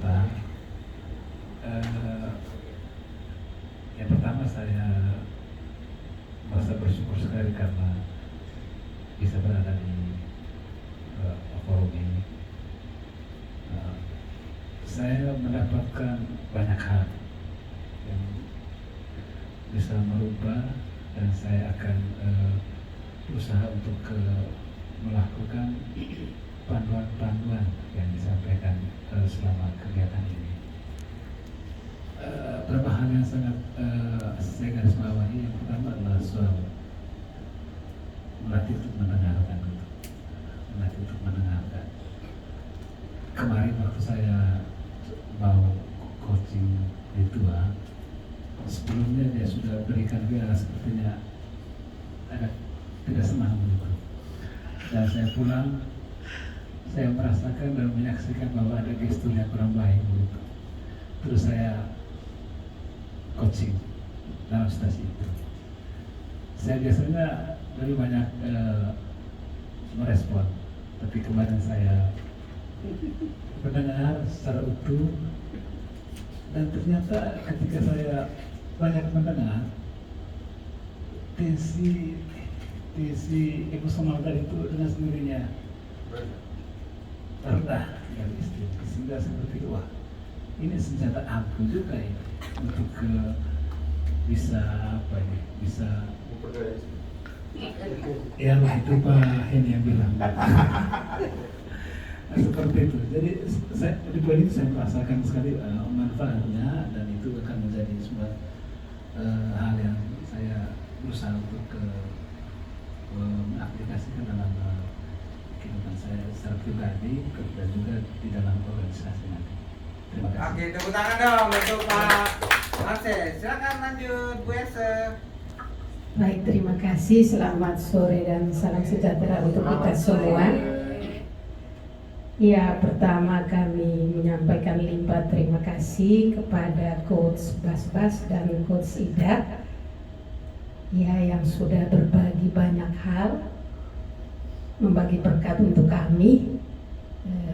peserta. Eh, yang pertama saya merasa bersyukur sekali karena bisa berada di forum ini. Saya mendapatkan banyak hal yang bisa merubah, dan saya akan berusaha untuk melakukan panduan-panduan yang disampaikan selama kegiatan ini. Beberapa hal yang sangat saya garis bawahi. Yang pertama adalah soal melatih untuk mendengarkan, melatih untuk mendengarkan. Kemarin waktu saya mau coaching ritual, sebelumnya dia sudah berikan via, sepertinya agak tidak senang begitu. Dan saya pulang, saya merasakan dan menyaksikan bahwa ada gestur yang kurang baik begitu. Terus saya coaching dalam stasi itu. Saya biasanya lebih banyak merespon, tapi kemarin saya mendengar secara utuh, dan ternyata ketika saya banyak mendengar, tensi emosional tadi itu dengan sendirinya rendah dari istri, sehingga seperti wah, ini senjata ampuh juga ini untuk bisa apa ini, bisa ya itu Pak ini yang bilang. Seperti itu. Jadi di poin itu saya merasakan sekali manfaatnya, dan itu akan menjadi sebuah hal yang saya berusaha untuk mengaplikasikan dalam kehidupan saya secara pribadi dan juga di dalam organisasi nanti. Terima kasih. Oke, tepuk tangan dong untuk Pak Marcel. Silakan lanjut Bu Ese. Baik, terima kasih. Selamat sore dan salam sejahtera untuk kita semua. Ya, pertama kami menyampaikan limpah terima kasih kepada Coach Bas dan Coach Ida, ya, yang sudah berbagi banyak hal, membagi berkat untuk kami.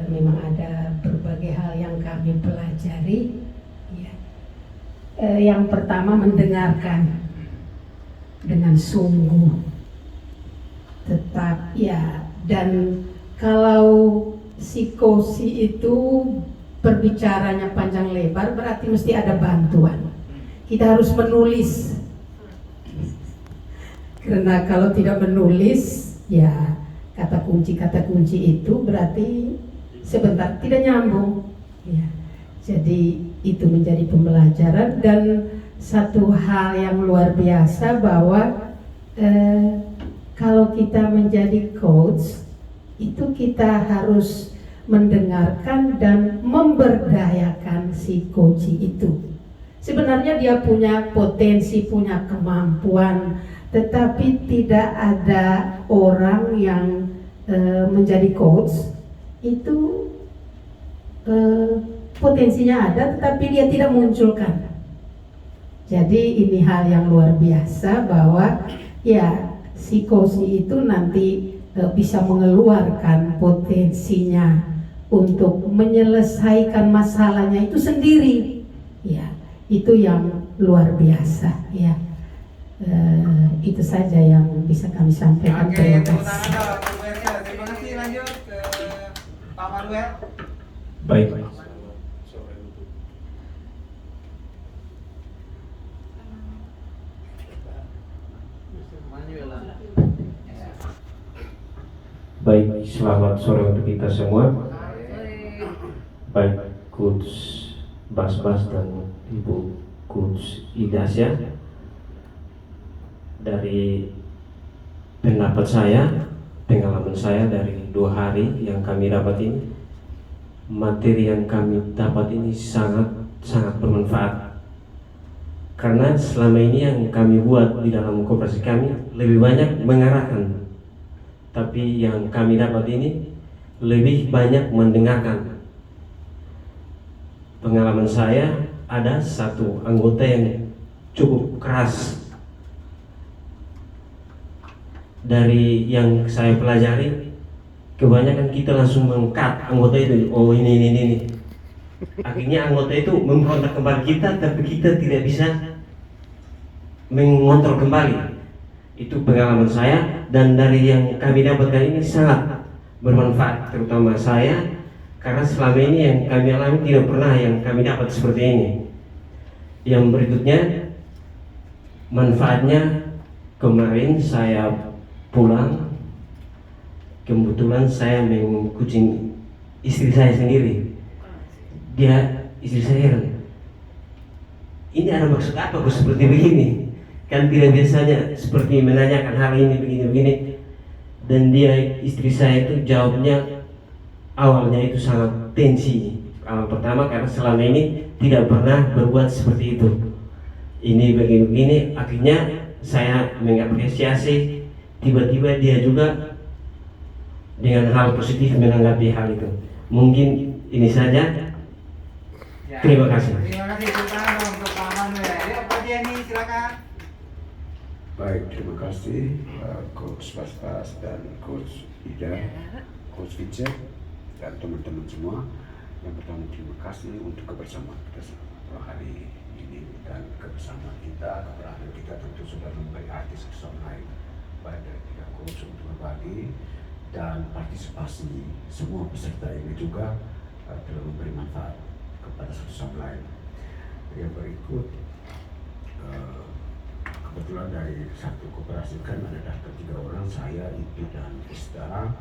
Memang ada berbagai hal yang kami pelajari. Ya. Yang pertama, mendengarkan dengan sungguh, tetap ya, dan kalau psikosi itu berbicaranya panjang lebar, berarti mesti ada bantuan. Kita harus menulis, karena kalau tidak menulis, ya kata kunci itu berarti sebentar tidak nyambung. Ya, jadi itu menjadi pembelajaran, dan satu hal yang luar biasa bahwa kalau kita menjadi coach itu kita harus mendengarkan dan memberdayakan si coach itu. Sebenarnya dia punya potensi, punya kemampuan, tetapi tidak ada orang yang menjadi coach itu potensinya ada, tetapi dia tidak munculkan. Jadi ini hal yang luar biasa bahwa ya si coach itu nanti bisa mengeluarkan potensinya untuk menyelesaikan masalahnya itu sendiri. Ya, itu yang luar biasa. Ya, itu saja yang bisa kami sampaikan. Terima kasih. Terima kasih. Lanjut ke Pak Manuel. Baik. Baik, selamat sore untuk kita semua. Baik Coach Bas dan Ibu Coach Idasya. Dari pendapat saya, pengalaman saya dari 2 hari yang kami dapat ini, materi yang kami dapat ini sangat bermanfaat. Karena selama ini yang kami buat di dalam koperasi kami lebih banyak mengarahkan, tapi yang kami dapat ini lebih banyak mendengarkan. Pengalaman saya, ada satu anggota yang cukup keras. Dari yang saya pelajari, kebanyakan kita langsung mengkat anggota itu. Oh ini. akhirnya anggota itu memberontak kembali kita, tapi kita tidak bisa mengontrol kembali. Itu pengalaman saya, dan dari yang kami dapatkan ini sangat bermanfaat, terutama saya, karena selama ini yang kami alami tidak pernah yang kami dapat seperti ini. Yang berikutnya, manfaatnya, kemarin saya pulang, kebetulan saya mengkucing istri saya sendiri. Istri saya heran, ini ada maksud apa kok seperti begini? Kan tidak biasanya seperti menanyakan hal ini begini-begini. Dan istri saya itu jawabnya awalnya itu sangat tensi. Awal pertama karena selama ini tidak pernah berbuat seperti itu. Ini begini-begini, akhirnya saya mengapresiasi. Tiba-tiba dia juga dengan hal positif menanggapi hal itu. Mungkin ini saja. Ya. Terima kasih. Terima kasih untuk Pak Manuel. Ya, Pak Jenny silakan. Baik, terima kasih Coach Bas dan Coach Ida, Coach Vincent, dan teman-teman semua. Yang pertama terima kasih untuk kebersamaan kita hari ini, dan kebersamaan kita, keberanian kita tentu sudah memberi arti satu sama lain, baik dari tiga coach untuk berbagi dan partisipasi semua peserta ini juga telah memberi manfaat kepada satu sama lain. Yang berikut, kebetulan dari satu koperasi kan ada daftar 3 orang, saya, Ipi, dan Ista.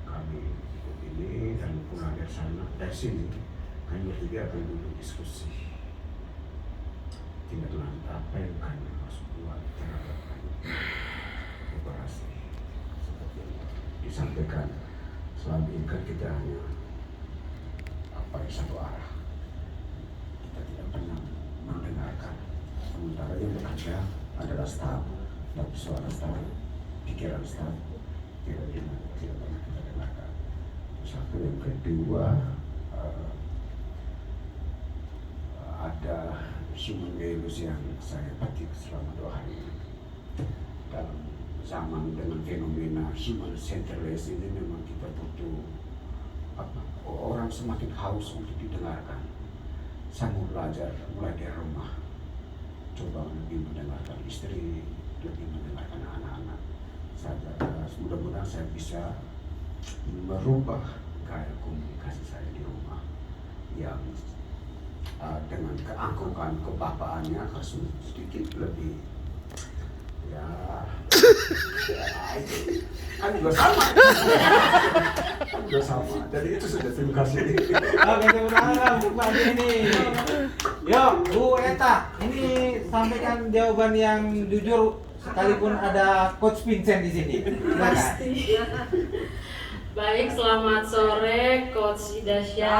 Kami ikut ini dan pulang dari sana, dari sini kami bertiga akan duduk diskusi tindak lanjut apa yang kami harus buat terhadap koperasi. Seperti yang disampaikan, selama ini kan kita hanya satu arah, kita tidak pernah mendengarkan. Sementara yang bekerja adalah staf, tapi suara staf, pikiran staf tidak pernah kita dengarkan. Satu, yang kedua, ada human values yang saya petik selama 2 hari ini. Dalam zaman dengan fenomena human centeredness ini memang kita butuh orang semakin haus untuk didengarkan. Saya mau belajar mulai dari rumah, coba lebih mendengarkan istri, lebih mendengarkan anak-anak. Mudah-mudahan saya bisa merubah gaya komunikasi saya di rumah yang dengan keangkuhan kebapaannya harus sedikit lebih kan juga sama. Kan juga sama. Jadi itu sudah, terima kasih. Oke, terima kasih Bu Pak Jenny. Yuk, Bu Eta, ini sampaikan jawaban yang jujur sekalipun ada Coach Vincent di sini. Silakan. Baik, selamat sore Coach Idasya,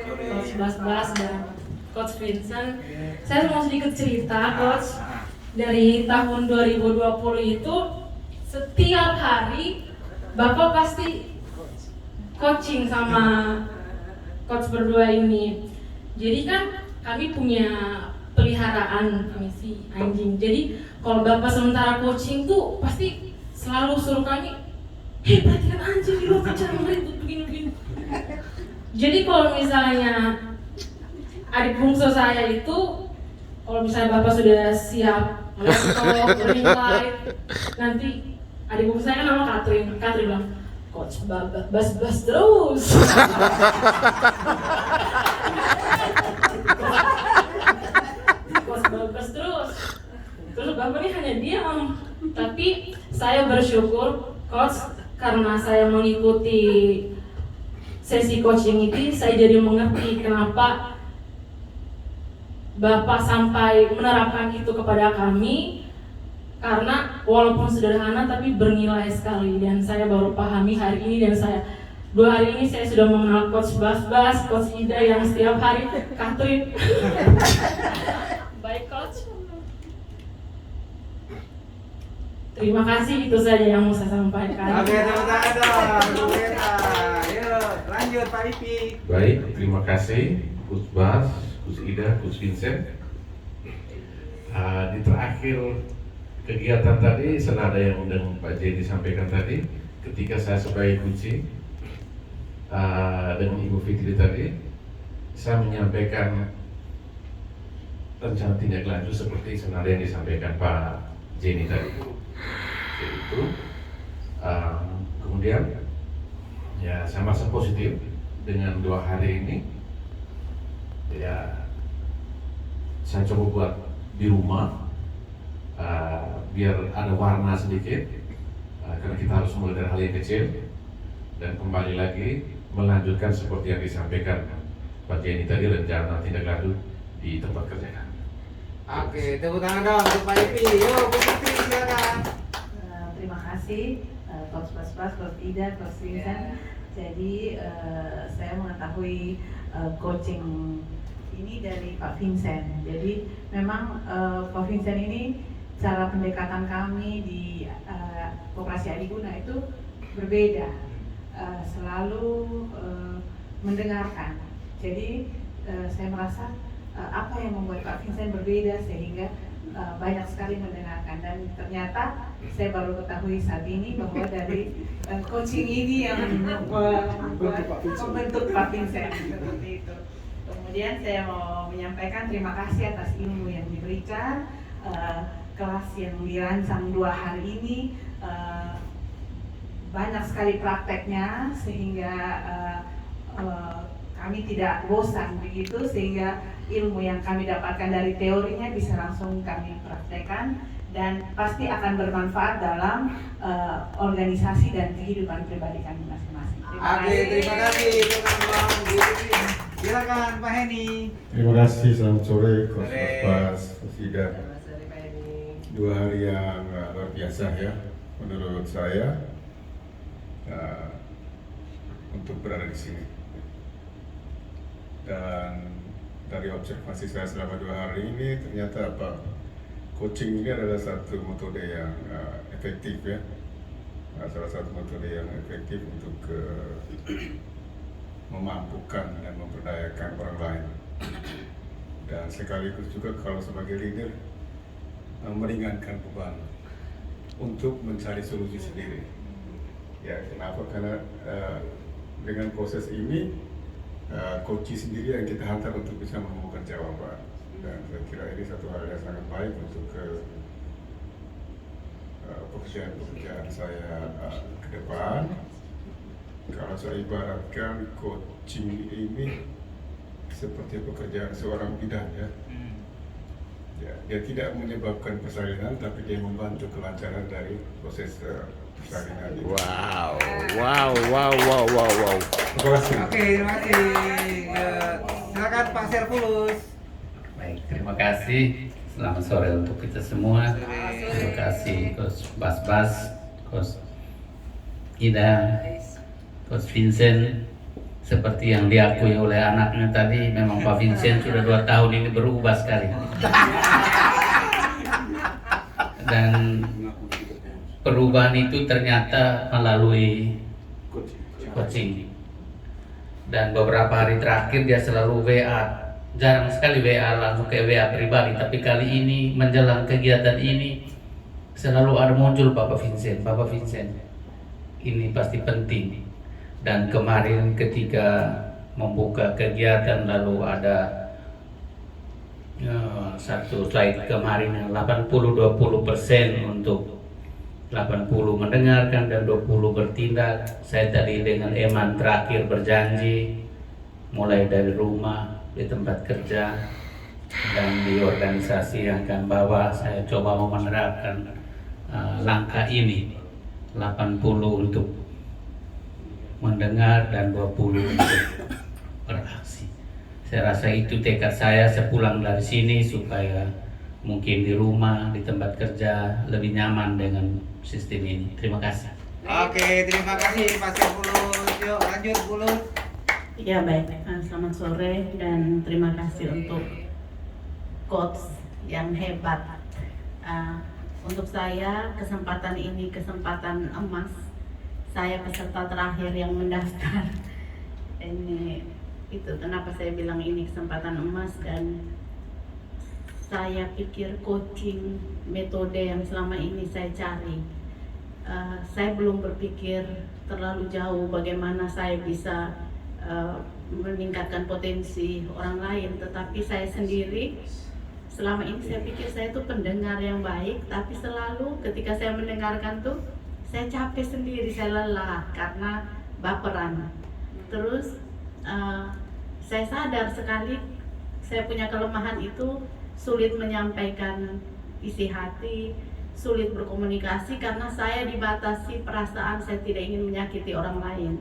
Coach Bas dan Coach Vincent. Saya mau sedikit cerita, Coach. Dari tahun 2020 itu setiap hari Bapak pasti coaching sama Coach berdua ini. Jadi kan kami punya peliharaan, kami si anjing. Jadi kalau Bapak sementara coaching tuh pasti selalu suruh kami, hei perhatikan anjing di luar bicara merintut begini-begini. Jadi kalau misalnya adik bungsu saya itu, kalau misalnya Bapak sudah siap laptop, green light, nanti adik bungsu saya kan nama Katrin bilang, Coach bas terus. Coach bas terus. Terus Bapak ini hanya diam. Tapi saya bersyukur Coach, karena saya mengikuti sesi coaching ini, saya jadi mengerti kenapa Bapak sampai menerapkan itu kepada kami, karena walaupun sederhana tapi bernilai sekali, dan saya baru pahami hari ini. Dan saya 2 hari ini saya sudah mengenal Coach Bas, Coach Ida yang setiap hari Katrin. Baik Coach, terima kasih, itu saja yang mau saya sampaikan. Oke, tepuk tangan dong, Bu Eta. Yuk, lanjut Pak Ipi. Baik, terima kasih Coach Bas, Coach Ida, Coach Vincent. Di terakhir kegiatan tadi, senada yang undang Pak Jenny sampaikan tadi, ketika saya sebagai coaching, dengan Ibu Fitri tadi, saya menyampaikan rencana tindak lanjut seperti sebenarnya yang disampaikan Pak Jenny tadi. Yaitu, kemudian ya saya merasa positif dengan 2 hari ini. Ya, saya coba buat di rumah biar ada warna sedikit, karena kita harus mulai dari hal yang kecil dan kembali lagi melanjutkan seperti yang disampaikan Pak Jenny tadi, rencana tindak lanjut di tempat kerja kami. Oke, tepuk tangan dong untuk Pak Ipi. Yuk, Bu Fitri silakan. Terima kasih Coach Bas-Bas, Coach Ida, Coach Vincent. Jadi saya mengetahui coaching ini dari Pak Vincent. Jadi memang Pak Vincent ini cara pendekatan kami di Koperasi Adiguna itu berbeda, selalu mendengarkan. Jadi saya merasa apa yang membuat Pak Vincent berbeda sehingga banyak sekali mendengarkan, dan ternyata saya baru ketahui saat ini bahwa dari coaching ini yang membentuk Pak Vincent seperti itu. Kemudian saya mau menyampaikan terima kasih atas ilmu yang diberikan. Kelas yang dirancang 2 hari ini banyak sekali prakteknya sehingga kami tidak bosan begitu, sehingga ilmu yang kami dapatkan dari teorinya bisa langsung kami praktekkan dan pasti akan bermanfaat dalam organisasi dan kehidupan pribadi kami masing-masing. Terima kasih teman-teman. Silakan Pak Heni. Terima kasih, selamat sore Coach Bas, Coach Ida. 2 hari yang luar biasa ya menurut saya untuk berada di sini. Dan dari observasi saya selama 2 hari ini ternyata coaching ini adalah satu metode yang efektif ya, salah satu metode yang efektif untuk memampukan dan memperdayakan orang lain, dan sekaligus juga kalau sebagai leader meringankan beban untuk mencari solusi sendiri. Ya, kenapa? Karena dengan proses ini coach sendiri yang kita hantar untuk bisa menemukan jawaban, dan saya kira ini satu hal yang sangat baik untuk pekerjaan saya ke depan. Kalau saya ibaratkan coaching ini seperti pekerjaan seorang bidan ya. Ya, dia tidak menyebabkan persalinan, tapi dia membantu kelancaran dari proses persalinan. Wow. Terima kasih. Oke, terima kasih. Silakan Pak Servulus. Baik, terima kasih. Selamat sore untuk kita semua. Terima kasih Coach Bas-Bas, Coach Ida, Coach Vincent. Seperti yang diakui oleh anaknya tadi, memang Pak Vincent sudah 2 tahun ini berubah sekali. Dan perubahan itu ternyata melalui coaching. Dan beberapa hari terakhir dia selalu WA, jarang sekali WA langsung ke WA pribadi, tapi kali ini menjelang kegiatan ini selalu ada muncul Bapak Vincent, ini pasti penting. Dan kemarin ketika membuka kegiatan lalu ada satu slide kemarin yang 80-20% untuk 80 mendengarkan dan 20 bertindak. Saya tadi dengan Eman terakhir berjanji mulai dari rumah, di tempat kerja, dan di organisasi yang akan bawa saya coba menerapkan langkah ini, 80 untuk mendengar dan 20 untuk beraksi. Saya rasa itu tekad saya sepulang dari sini supaya mungkin di rumah, di tempat kerja lebih nyaman dengan sistem ini. Terima kasih. Oke, terima kasih Pak Servulus. Yuk lanjut Bulus. Ya baik, selamat sore dan terima kasih untuk coach yang hebat. Untuk saya kesempatan ini kesempatan emas. Saya peserta terakhir yang mendaftar. Ini itu kenapa saya bilang ini kesempatan emas, dan saya pikir coaching metode yang selama ini saya cari saya belum berpikir terlalu jauh bagaimana saya bisa meningkatkan potensi orang lain, tetapi saya sendiri selama ini saya pikir saya tuh pendengar yang baik, tapi selalu ketika saya mendengarkan tuh saya capek sendiri, saya lelah karena baperan. Terus saya sadar sekali saya punya kelemahan itu, sulit menyampaikan isi hati, sulit berkomunikasi karena saya dibatasi perasaan, saya tidak ingin menyakiti orang lain.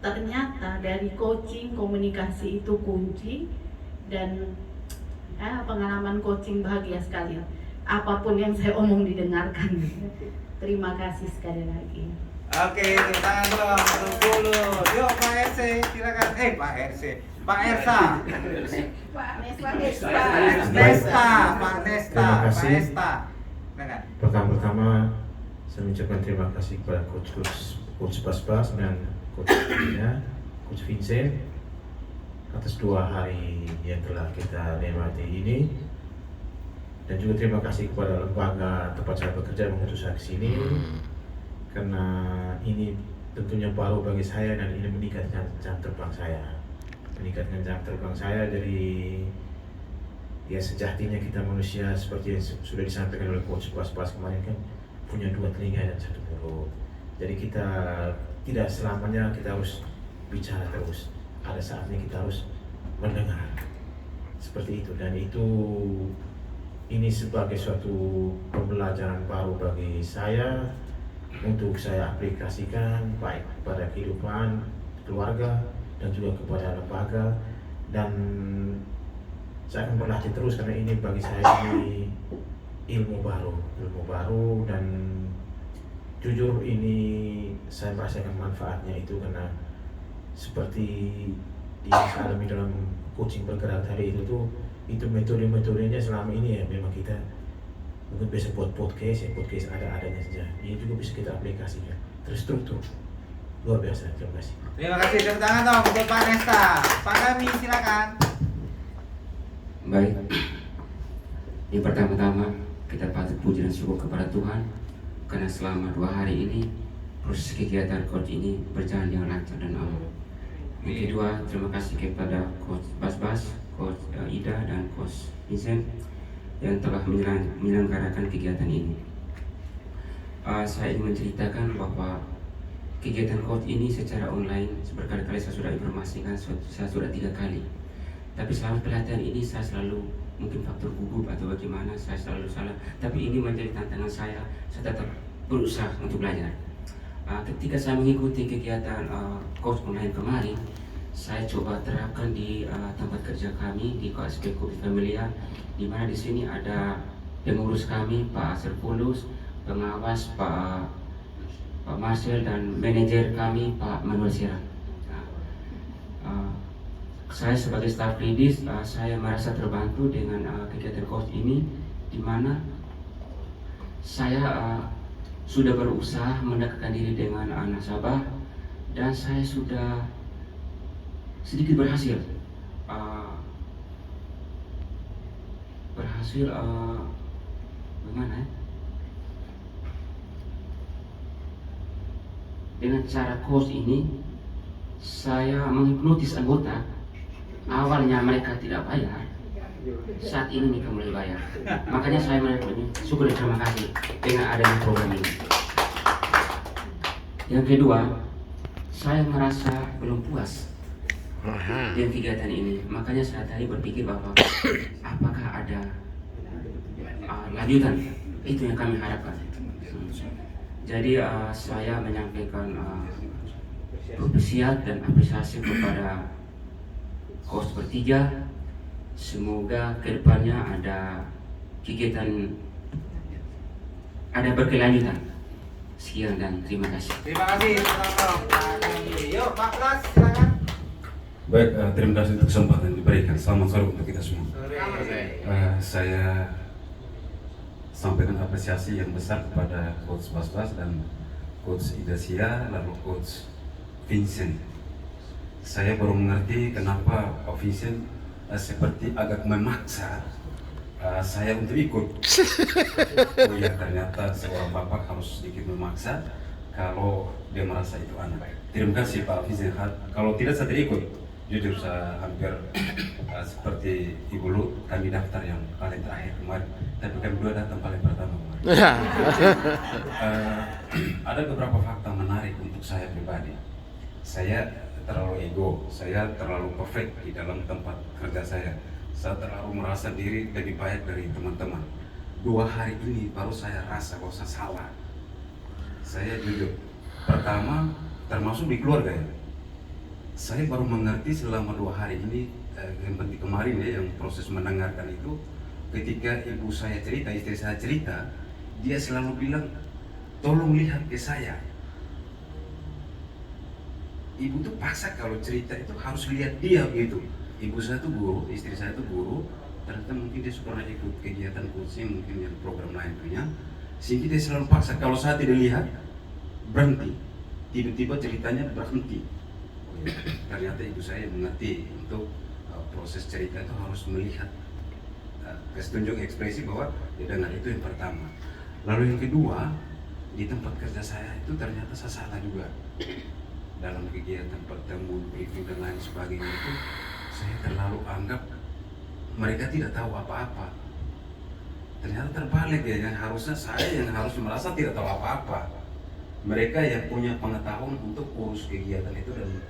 Ternyata dari coaching komunikasi itu kunci, dan pengalaman coaching bahagia sekali. Apapun yang saya omong didengarkan. Terima kasih sekali lagi. Oke, tepuk tangan dong dulu. Yuk Pak RC, silakan. Pak RC, Pak Ersa. Pak Nesta. Pak Nesta. Pertama-tama saya mengucapkan terima kasih kepada Coach Bas dan Coach Ida, Coach Vincent atas 2 hari yang telah kita nikmati ini, dan juga terima kasih kepada lembaga tempat saya bekerja mengutus saya ke sini, karena ini tentunya baru bagi saya dan ini meningkatkan jam terbang saya. Dari ya sejatinya kita manusia seperti yang sudah disampaikan oleh Coach Bas kemarin kan, punya 2 telinga dan 1 mulut. Jadi kita tidak selamanya kita harus bicara terus, ada saatnya kita harus mendengar seperti itu, dan ini sebagai suatu pembelajaran baru bagi saya untuk saya aplikasikan baik pada kehidupan keluarga dan juga kepada lembaga, dan saya akan berlatih terus karena ini bagi saya ini ilmu baru, dan jujur ini saya merasakan manfaatnya itu, karena seperti yang saya alami dalam coaching bergerak tadi itu metodenya selama ini ya memang kita mungkin bisa buat podcast ada-adanya saja, ini juga bisa kita aplikasikan terstruktur, luar biasa. Terima kasih. Terima kasih, tepuk tangan dong untuk Pak Nesta. Pak Kami silakan. Baik, yang pertama-tama kita patut puji dan syukur kepada Tuhan karena selama 2 hari ini proses kegiatan coach ini berjalan dengan lancar dan aman. Yang kedua, terima kasih kepada Coach Bas, Coach Ida, dan Coach Vincent yang telah menyelenggarakan kegiatan ini. Saya ingin menceritakan bahwa kegiatan coach ini secara online berkali-kali saya sudah informasikan, saya sudah 3 kali. Tapi selama pelatihan ini saya selalu mungkin faktor gugup atau bagaimana, saya selalu salah. Tapi ini menjadi tantangan saya tetap berusaha untuk belajar. Ketika saya mengikuti kegiatan coach online kemarin, saya coba terapkan di tempat kerja kami di KSP Kopi Familia, di mana di sini ada pengurus kami Pak Serpulus, pengawas Pak Marcel, dan manajer kami Pak Manuel Sirang. Saya sebagai staff medis, saya merasa terbantu dengan kegiatan coach ini, di mana saya sudah berusaha mendekatkan diri dengan nasabah, dan saya sudah sedikit berhasil bagaimana ya? Dengan cara coach ini saya menghipnotis anggota. Awalnya mereka tidak bayar, saat ini mereka mulai bayar. Makanya saya syukur dan terima kasih dengan adanya program ini. Yang kedua, saya merasa belum puas dengan kegiatan ini. Makanya saya tadi berpikir bahwa apakah ada lanjutan, itu yang kami harapkan. Jadi saya menyampaikan apresiasi dan apresiasi kepada coach bertiga. Semoga kedepannya ada kegiatan, ada berkelanjutan. Sekian dan terima kasih. Terima kasih. Yuk Pak Pras, silakan. Baik, terima kasih untuk kesempatan yang diberikan. Selamat sore untuk kita semua. Saya sampaikan apresiasi yang besar kepada Coach Bas dan Coach Ida Sia, lalu Coach Vincent. Saya baru mengerti kenapa Pak Vincent seperti agak memaksa saya untuk ikut. Oh ya, ternyata seorang bapak harus sedikit memaksa kalau dia merasa itu anak. Terima kasih Pak Vincent. Kalau tidak saya tidak ikut. Jujur saya hampir seperti Ibu Lut, kami daftar yang paling terakhir kemarin, tapi kami dua datang paling pertama kemarin. Ada beberapa fakta menarik untuk saya pribadi. Saya terlalu ego, saya terlalu perfect di dalam tempat kerja saya. Saya terlalu merasa diri lebih baik dari teman-teman. 2 hari ini baru saya rasa bahwa saya salah. Saya jujur, pertama termasuk di keluarga ya. Saya baru mengerti selama 2 hari ini, yang penting kemarin ya, yang proses mendengarkan itu, ketika ibu saya cerita, istri saya cerita, dia selalu bilang, tolong lihat ke saya. Ibu tuh paksa kalau cerita itu harus lihat dia gitu. Ibu saya tuh guru, istri saya tuh guru, ternyata mungkin dia pernah ikut kegiatan coaching, mungkin yang program lain punya, sehingga dia selalu paksa, kalau saya tidak lihat, berhenti. Tiba-tiba ceritanya berhenti. Ternyata ibu saya mengerti untuk proses cerita itu harus melihat, kasih tunjuk ekspresi bahwa dia dengar, itu yang pertama. Lalu yang kedua, di tempat kerja saya itu ternyata saya salah juga dalam kegiatan pertemuan, briefing dan lain sebagainya itu. Saya terlalu anggap mereka tidak tahu apa-apa. Ternyata terbalik ya, yang harusnya saya yang harus merasa tidak tahu apa-apa. Mereka yang punya pengetahuan untuk urus kegiatan itu, dan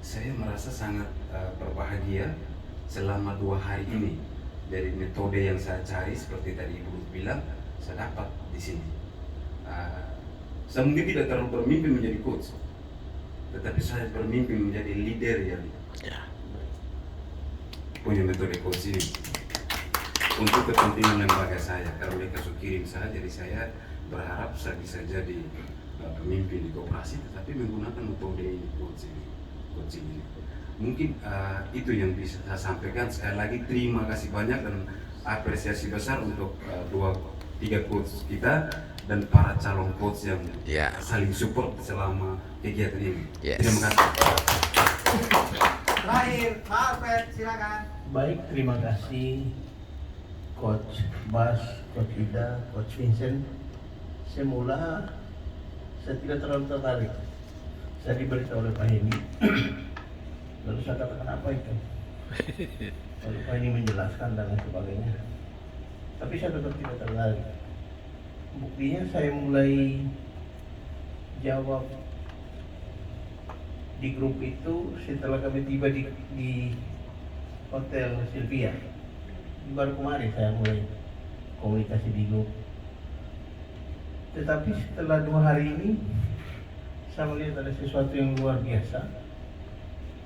saya merasa sangat berbahagia selama 2 hari ini. Dari metode yang saya cari seperti tadi Ibu bilang, saya dapat di sini. Saya mungkin tidak terlalu bermimpi menjadi coach, tetapi saya bermimpi menjadi leader yang punya metode coach ini untuk kepentingan lembaga saya. Karena mereka sudah kirim saya, jadi saya berharap saya bisa jadi pemimpin di koperasi, tetapi menggunakan metode ini, coaching ini. Mungkin itu yang bisa saya sampaikan. Sekali lagi terima kasih banyak dan apresiasi besar untuk 2-3 coach kita dan para calon coach yang saling support selama kegiatan ini. Terima kasih. Terakhir, Pak Alfred, silakan. Baik, terima kasih Coach Bas, Coach Ida, Coach Vincent. Semula saya tidak terlalu tertarik. Saya diberitahu oleh Pak Heni. Lalu saya katakan apa itu? Lalu Pak Heni menjelaskan dan lain sebagainya. Tapi saya tetap tidak tertarik. Buktinya saya mulai jawab di grup itu setelah kami tiba di Hotel Sylvia. Baru kemarin saya mulai komunikasi di grup. Tetapi setelah 2 hari ini saya melihat ada sesuatu yang luar biasa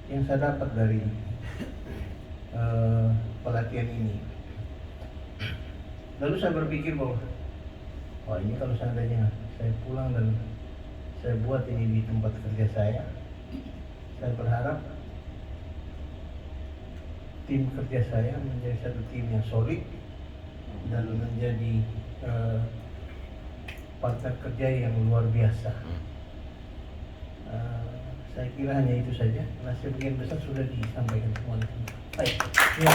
yang saya dapat dari pelatihan ini. Lalu saya berpikir bahwa ini kalau seandainya saya pulang dan saya buat ini di tempat kerja saya berharap tim kerja saya menjadi satu tim yang solid dan menjadi partner kerja yang luar biasa. Saya kira hanya itu saja. Nah, sebagian besar sudah disampaikan semua. Baik. Ya.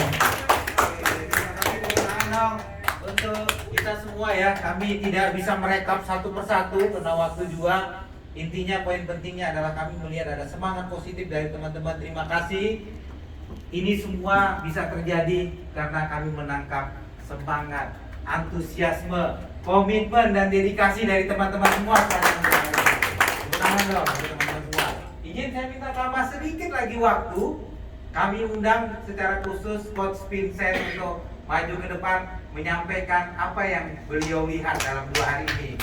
Untuk kita semua ya, kami tidak bisa merekap satu persatu karena waktu juga. Intinya poin pentingnya adalah kami melihat ada semangat positif dari teman-teman. Terima kasih. Ini semua bisa terjadi karena kami menangkap semangat, antusiasme, komitmen dan dedikasi dari teman-teman semua. Tangan dong teman-teman semua. Izin saya minta tambah sedikit lagi waktu. Kami undang secara khusus Coach Vincent untuk maju ke depan menyampaikan apa yang beliau lihat dalam 2 hari ini.